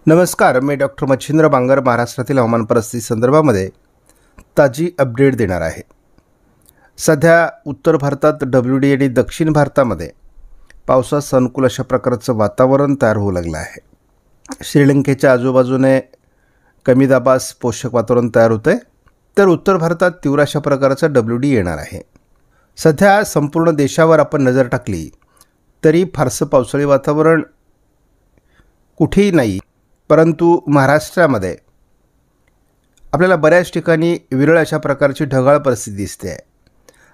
नमस्कार, मी डॉक्टर मच्छिंद्र बांगर महाराष्ट्रातील हवामान परिस्थिती संदर्भामध्ये ताजी अपडेट देणार आहे। सध्या उत्तर भारतात WD आणि दक्षिण भारतामध्ये पावसास अनुकूल अशा प्रकारचं वातावरण तयार होऊ लागलं आहे। श्रीलंकेच्या आजूबाजूने कमी दाबास पोषक वातावरण तयार होते, तर उत्तर भारतात तीव्र अशा प्रकारचं WD येणार आहे। सध्या संपूर्ण देशावर आपण नजर टाकली तरी फारसं पावसाळी वातावरण कुठेही नाही, परंतु महाराष्ट्रामध्ये आपल्याला बऱ्याच ठिकाणी विरळ अशा प्रकारची ढगाळ परिस्थिती दिसते आहे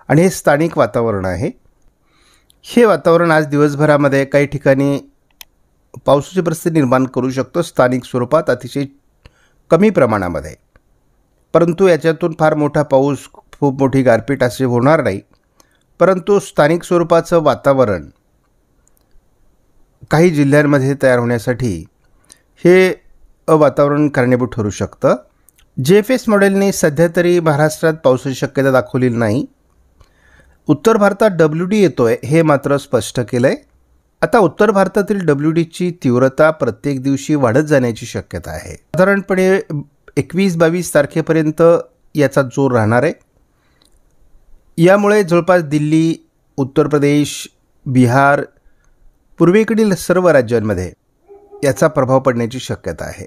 आणि हे स्थानिक वातावरण आहे। हे वातावरण आज दिवसभरामध्ये काही ठिकाणी पावसाची परिस्थिती निर्माण करू शकतो, स्थानिक स्वरूपात अतिशय कमी प्रमाणामध्ये, परंतु याच्यातून फार मोठा पाऊस, खूप मोठी गारपीट असे होणार नाही। परंतु स्थानिक स्वरूपाचं वातावरण काही जिल्ह्यांमध्ये तयार होण्यासाठी हे वातावरण कारणीभूत ठरू शकतं। JFS मॉडेलने सध्या तरी महाराष्ट्रात पावसाची शक्यता दाखवलेली नाही। उत्तर भारतात WD येतोय हे मात्र स्पष्ट केलं आहे। आता उत्तर भारतातील WDची तीव्रता प्रत्येक दिवशी वाढत जाण्याची शक्यता आहे। साधारणपणे 21-22 तारखेपर्यंत याचा जोर राहणार आहे। यामुळे जवळपास दिल्ली, उत्तर प्रदेश, बिहार, पूर्वेकडील सर्व राज्यांमध्ये याचा प्रभाव पडण्याची शक्यता आहे।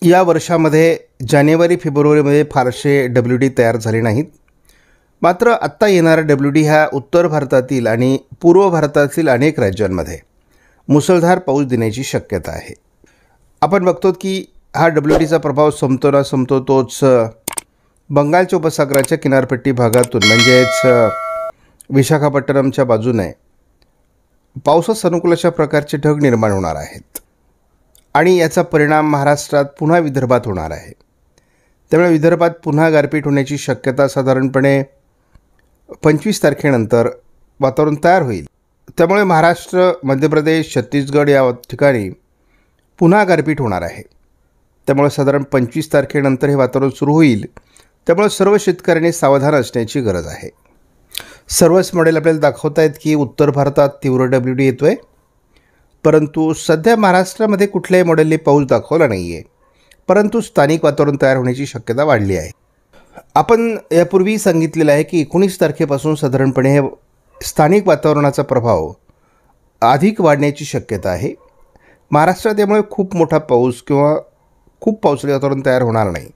या वर्षामध्ये जानेवारी-फेब्रुवारीमध्ये फारसे WD तयार झाले नाहीत, मात्र आत्ता येणारा WD हा उत्तर भारतातील आणि पूर्व भारतातील अनेक राज्यांमध्ये मुसळधार पाऊस देण्याची शक्यता आहे। आपण बघतो की हा WDचा प्रभाव संपतो तोच बंगालच्या उपसागराच्या किनारपट्टी भागातून म्हणजेच विशाखापट्टणमच्या बाजूने पावसास अनुकूल अशा प्रकारचे ढग निर्माण होणार आहेत आणि याचा परिणाम महाराष्ट्रात पुन्हा विदर्भात होणार आहे। त्यामुळे विदर्भात पुन्हा गारपीट होण्याची शक्यता साधारणपणे 25 तारखेनंतर वातावरण तयार होईल। त्यामुळे महाराष्ट्र, मध्य प्रदेश, छत्तीसगड या ठिकाणी पुन्हा गारपीट होणार आहे। त्यामुळे साधारण 25 तारखेनंतर हे वातावरण सुरू होईल। त्यामुळे सर्व शेतकऱ्यांनी सावधान असण्याची गरज आहे। सर्वच मॉडेल आपल्याला दाखवत आहेत की उत्तर भारतात तीव्र WD येतोय, परंतु सध्या महाराष्ट्रामध्ये कुठल्याही मॉडेलने पाऊस दाखवला नाही आहे, परंतु स्थानिक वातावरण तयार होण्याची शक्यता वाढली आहे। आपण यापूर्वी सांगितलेलं आहे की 19 तारखेपासून साधारणपणे हे स्थानिक वातावरणाचा प्रभाव अधिक वाढण्याची शक्यता आहे। महाराष्ट्रात त्यामुळे खूप मोठा पाऊस किंवा खूप पावसाळी वातावरण तयार होणार नाही,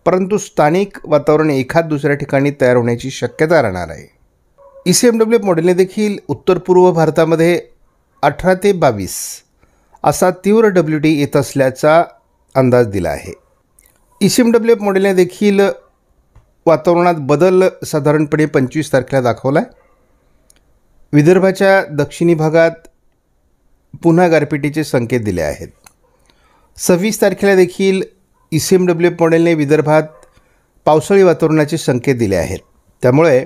परंतु स्थानिक वातावरण एखाद दुसऱ्या ठिकाणी तयार होण्याची शक्यता राहणार आहे। ECMW मॉडेलने देखील उत्तर पूर्व भारतामध्ये 18 ते 22 असा तीव्र WD येत असल्याचा अंदाज दिला आहे। ECMW मॉडेलने देखील वातावरणात बदल साधारणपणे 25 तारखेला दाखवला आहे। विदर्भाच्या दक्षिणी भागात पुन्हा गारपिटीचे संकेत दिले आहेत। 26 तारखेला देखील ECMW मॉडेलने विदर्भात पावसाळी वातावरणाचे संकेत दिले आहेत। त्यामुळे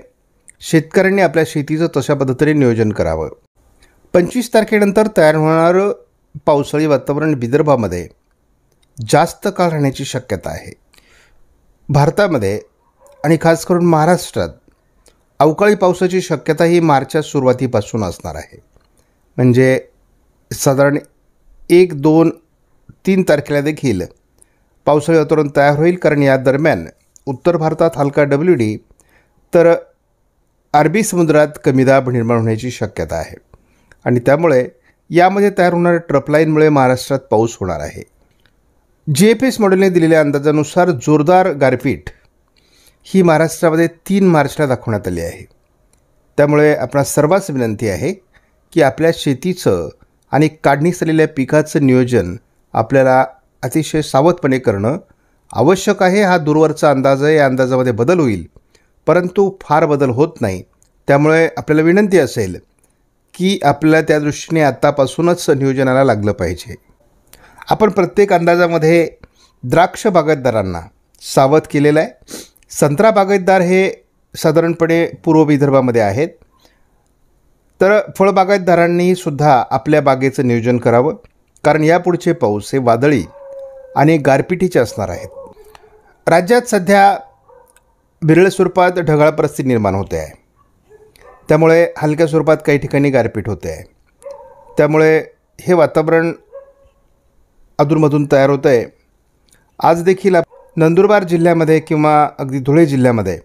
शेतकऱ्यांनी आपल्या शेतीचं तशा पद्धतीने नियोजन करावं। 25 तारखेनंतर तयार होणारं पावसाळी वातावरण विदर्भामध्ये जास्त काळ राहण्याची शक्यता आहे। भारतामध्ये आणि खास करून महाराष्ट्रात अवकाळी पावसाची शक्यता ही मार्चच्या सुरुवातीपासून असणार आहे। म्हणजे साधारण 1, 2, 3 तारखेला देखील पावसाळी वातावरण तयार होईल, कारण या दरम्यान उत्तर भारतात हलका WD तर अरबी समुद्रात कमी दाब निर्माण होण्याची शक्यता आहे आणि त्यामुळे यामध्ये तयार होणाऱ्या ट्रफलाईनमुळे महाराष्ट्रात पाऊस होणार आहे। JFS मॉडेलने दिलेल्या अंदाजानुसार जोरदार गारपीट ही महाराष्ट्रामध्ये 3 मार्चला दाखवण्यात आली आहे। त्यामुळे आपणा सर्वांस विनंती आहे की आपल्या शेतीचं आणि काढणीस आलेल्या पिकाचं नियोजन आपल्याला अतिशय सावधपणे करणं आवश्यक आहे। हा दूरवरचा अंदाज आहे, या अंदाजामध्ये बदल होईल, परंतु फार बदल होत नाही। त्यामुळे आपल्याला विनंती असेल की आपल्याला त्या दृष्टीने आत्तापासूनच नियोजनाला लागलं पाहिजे। आपण प्रत्येक अंदाजामध्ये द्राक्ष बागायतदारांना सावध केलेलं आहे। संत्रा बागायतदार हे साधारणपणे पूर्व विदर्भामध्ये आहेत, तर फळबागायतदारांनी सुद्धा आपल्या बागेचं नियोजन करावं, कारण यापुढचे पाऊस हे वादळी आणि गारपिटीचे असणार आहेत। राज्यात सध्या विरळ स्वरूपात ढगाळ परिस्थिती निर्माण होते आहे, त्यामुळे हलक्या स्वरूपात काही ठिकाणी गारपीट होते आहे। त्यामुळे हे वातावरण अधूनमधून तयार होतं आहे. आज देखील नंदुरबार जिल्ह्यामध्ये किंवा अगदी धुळे जिल्ह्यामध्ये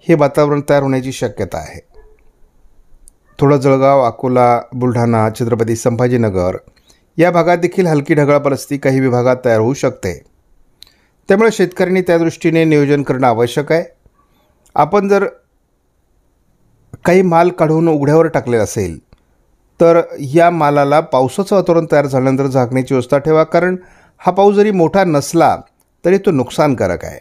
हे वातावरण तयार होण्याची शक्यता आहे. थोडं जळगाव, अकोला, बुलढाणा, छत्रपती संभाजीनगर या भागात देखील हलकी ढगाळ परिस्थिती काही विभागात तयार होऊ शकते. त्यामुळे शेतकऱ्यांनी त्या दृष्टीने नियोजन करणं आवश्यक आहे. आपण जर काही माल काढून उघड्यावर टाकलेला असेल तर या मालाला पावसाचं वातावरण तयार झाल्यानंतर झाकण्याची व्यवस्था ठेवा, कारण हा पाऊस जरी मोठा नसला तरी तो नुकसानकारक आहे.